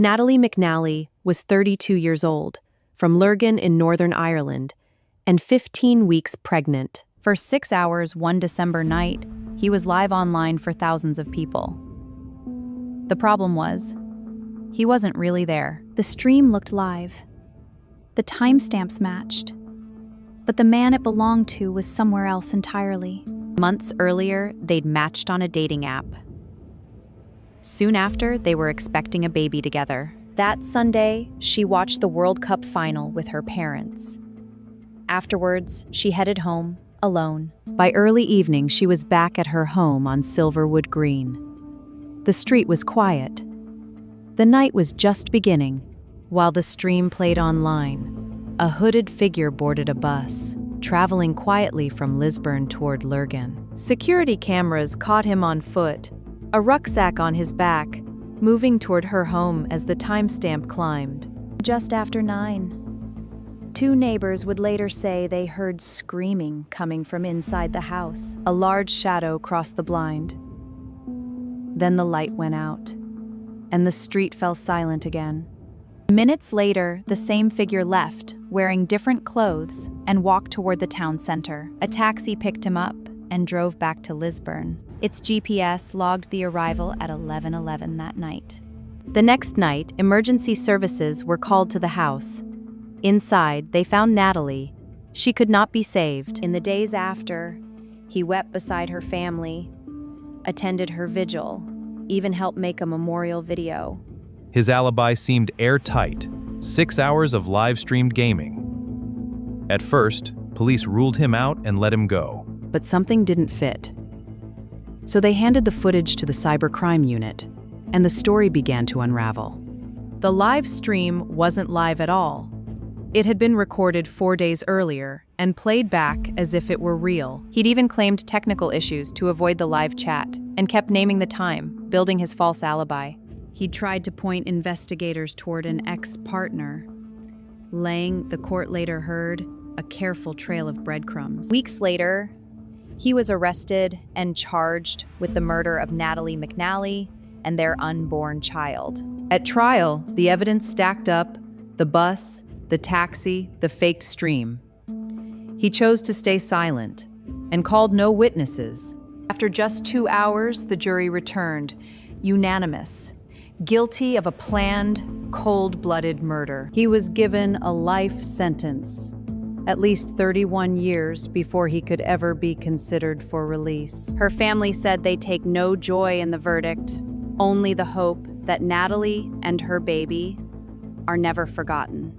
Natalie McNally was 32 years old, from Lurgan in Northern Ireland, and 15 weeks pregnant. For 6 hours one December night, he was live online for thousands of people. The problem was, he wasn't really there. The stream looked live. The timestamps matched. But the man it belonged to was somewhere else entirely. Months earlier, they'd matched on a dating app. Soon after, they were expecting a baby together. That Sunday, she watched the World Cup final with her parents. Afterwards, she headed home, alone. By early evening, she was back at her home on Silverwood Green. The street was quiet. The night was just beginning. While the stream played online, a hooded figure boarded a bus, traveling quietly from Lisburn toward Lurgan. Security cameras caught him on foot, a rucksack on his back, moving toward her home as the timestamp climbed. Just after 9. 2 neighbors would later say they heard screaming coming from inside the house. A large shadow crossed the blind. Then the light went out, and the street fell silent again. Minutes later, the same figure left, wearing different clothes, and walked toward the town center. A taxi picked him up and drove back to Lisburn. Its GPS logged the arrival at 11:11 that night. The next night, emergency services were called to the house. Inside, they found Natalie. She could not be saved. In the days after, he wept beside her family, attended her vigil, even helped make a memorial video. His alibi seemed airtight, 6 hours of live-streamed gaming. At first, police ruled him out and let him go. But something didn't fit. So they handed the footage to the cybercrime unit, and the story began to unravel. The live stream wasn't live at all. It had been recorded 4 days earlier and played back as if it were real. He'd even claimed technical issues to avoid the live chat and kept naming the time, building his false alibi. He tried to point investigators toward an ex-partner, laying, the court later heard, a careful trail of breadcrumbs. Weeks later, he was arrested and charged with the murder of Natalie McNally and their unborn child. At trial, the evidence stacked up: the bus, the taxi, the faked stream. He chose to stay silent and called no witnesses. After just 2 hours, the jury returned, unanimous, guilty of a planned, cold-blooded murder. He was given a life sentence, at least 31 years before he could ever be considered for release. Her family said they take no joy in the verdict, only the hope that Natalie and her baby are never forgotten.